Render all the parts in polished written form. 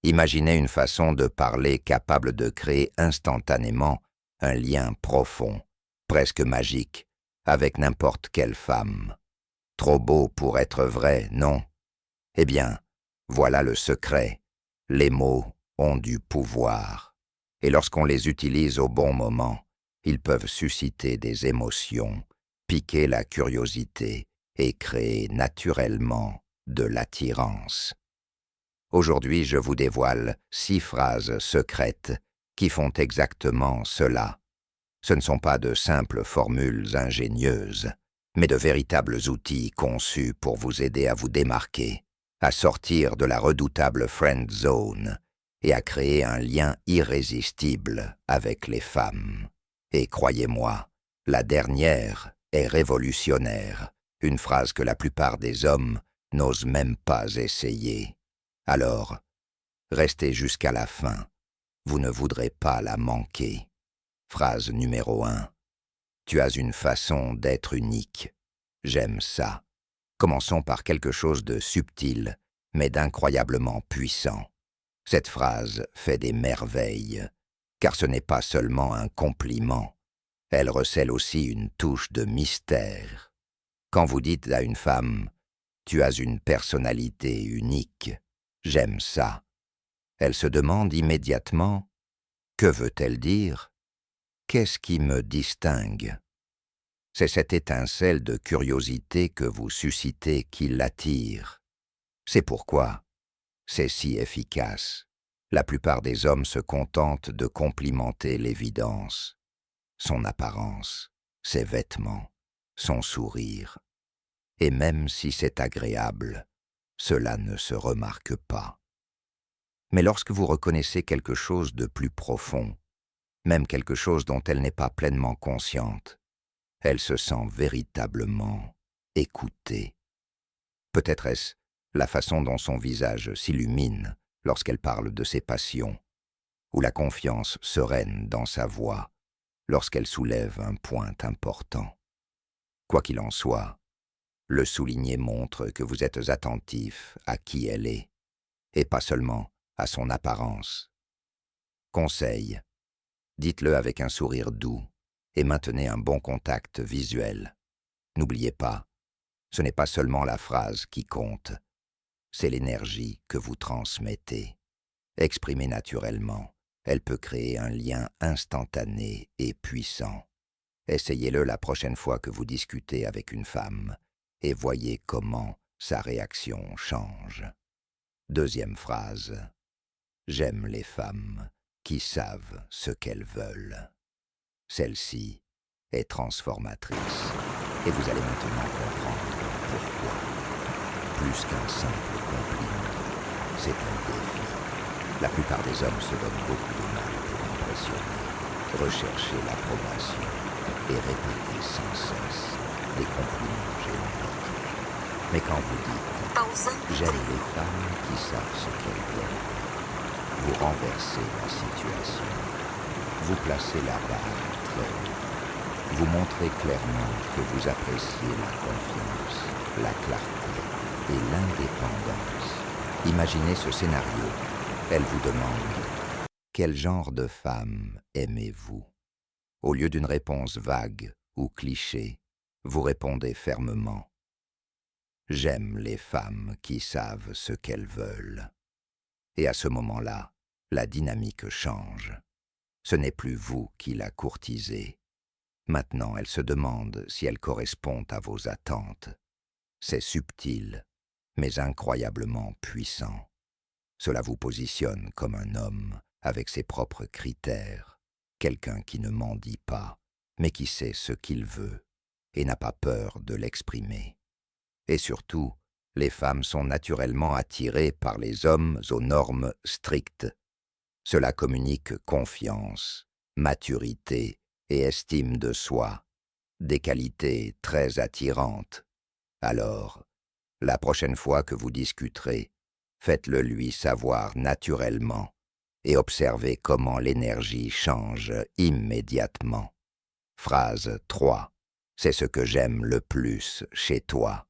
Imaginez une façon de parler capable de créer instantanément un lien profond, presque magique, avec n'importe quelle femme. Trop beau pour être vrai, non? Eh bien, voilà le secret. Les mots ont du pouvoir. Et lorsqu'on les utilise au bon moment, ils peuvent susciter des émotions, piquer la curiosité et créer naturellement de l'attirance. Aujourd'hui, je vous dévoile 6 phrases secrètes qui font exactement cela. Ce ne sont pas de simples formules ingénieuses, mais de véritables outils conçus pour vous aider à vous démarquer, à sortir de la redoutable friend zone et à créer un lien irrésistible avec les femmes. Et croyez-moi, la dernière est révolutionnaire, une phrase que la plupart des hommes n'osent même pas essayer. Alors, restez jusqu'à la fin, vous ne voudrez pas la manquer. Phrase numéro 1. Tu as une façon d'être unique. J'aime ça. Commençons par quelque chose de subtil, mais d'incroyablement puissant. Cette phrase fait des merveilles, car ce n'est pas seulement un compliment. Elle recèle aussi une touche de mystère. Quand vous dites à une femme « Tu as une personnalité unique », j'aime ça. Elle se demande immédiatement « Que veut-elle dire ? Qu'est-ce qui me distingue ?» C'est cette étincelle de curiosité que vous suscitez qui l'attire. C'est pourquoi c'est si efficace. La plupart des hommes se contentent de complimenter l'évidence, son apparence, ses vêtements, son sourire. Et même si c'est agréable, cela ne se remarque pas. Mais lorsque vous reconnaissez quelque chose de plus profond, même quelque chose dont elle n'est pas pleinement consciente, elle se sent véritablement écoutée. Peut-être est-ce la façon dont son visage s'illumine lorsqu'elle parle de ses passions, ou la confiance sereine dans sa voix lorsqu'elle soulève un point important. Quoi qu'il en soit, le souligner montre que vous êtes attentif à qui elle est, et pas seulement à son apparence. Conseil, dites-le avec un sourire doux et maintenez un bon contact visuel. N'oubliez pas, ce n'est pas seulement la phrase qui compte, c'est l'énergie que vous transmettez. Exprimée naturellement, elle peut créer un lien instantané et puissant. Essayez-le la prochaine fois que vous discutez avec une femme et voyez comment sa réaction change. Deuxième phrase. J'aime les femmes qui savent ce qu'elles veulent. Celle-ci est transformatrice et vous allez maintenant comprendre pourquoi. Plus qu'un simple compliment, c'est un défi. La plupart des hommes se donnent beaucoup de mal pour impressionner, rechercher l'approbation et répéter sans cesse des compliments génériques. Mais quand vous dites « j'aime les femmes qui savent ce qu'elles veulent », vous renversez la situation. Vous placez la barre très haut. Vous montrez clairement que vous appréciez la confiance, la clarté et l'indépendance. Imaginez ce scénario. Elle vous demande « Quel genre de femme aimez-vous » Au lieu d'une réponse vague ou cliché, vous répondez fermement « J'aime les femmes qui savent ce qu'elles veulent ». Et à ce moment-là, la dynamique change. Ce n'est plus vous qui la courtisez. Maintenant, elle se demande si elle correspond à vos attentes. C'est subtil, mais incroyablement puissant. Cela vous positionne comme un homme avec ses propres critères, quelqu'un qui ne mendie pas, mais qui sait ce qu'il veut et n'a pas peur de l'exprimer. Et surtout, les femmes sont naturellement attirées par les hommes aux normes strictes. Cela communique confiance, maturité et estime de soi, des qualités très attirantes. Alors, la prochaine fois que vous discuterez, faites-le lui savoir naturellement et observez comment l'énergie change immédiatement. Phrase 3. C'est ce que j'aime le plus chez toi.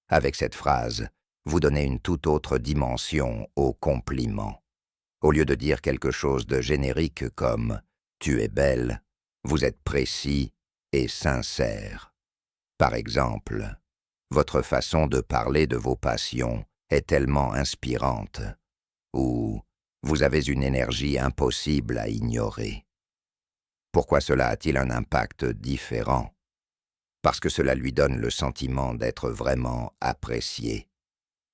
Avec cette phrase, vous donnez une toute autre dimension au compliment. Au lieu de dire quelque chose de générique comme « tu es belle », vous êtes précis et sincère. Par exemple, votre façon de parler de vos passions est tellement inspirante, ou vous avez une énergie impossible à ignorer. Pourquoi cela a-t-il un impact différent? Parce que cela lui donne le sentiment d'être vraiment apprécié.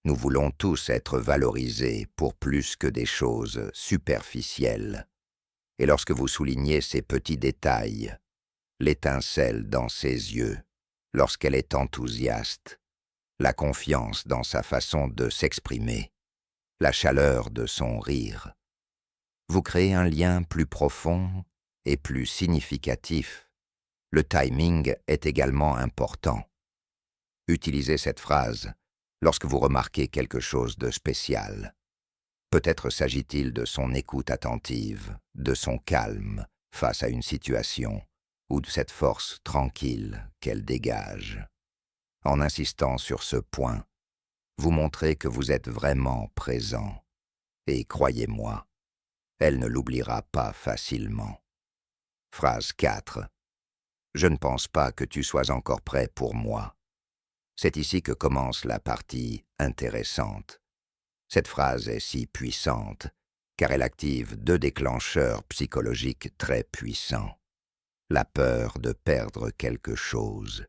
Nous voulons tous être valorisés pour plus que des choses superficielles. Et lorsque vous soulignez ces petits détails, l'étincelle dans ses yeux, lorsqu'elle est enthousiaste, la confiance dans sa façon de s'exprimer, la chaleur de son rire, vous créez un lien plus profond et plus significatif. Le timing est également important. Utilisez cette phrase lorsque vous remarquez quelque chose de spécial. Peut-être s'agit-il de son écoute attentive, de son calme face à une situation, ou de cette force tranquille qu'elle dégage. En insistant sur ce point, vous montrez que vous êtes vraiment présent. Et croyez-moi, elle ne l'oubliera pas facilement. Phrase 4. Je ne pense pas que tu sois encore prêt pour moi. C'est ici que commence la partie intéressante. Cette phrase est si puissante, car elle active deux déclencheurs psychologiques très puissants. La peur de perdre quelque chose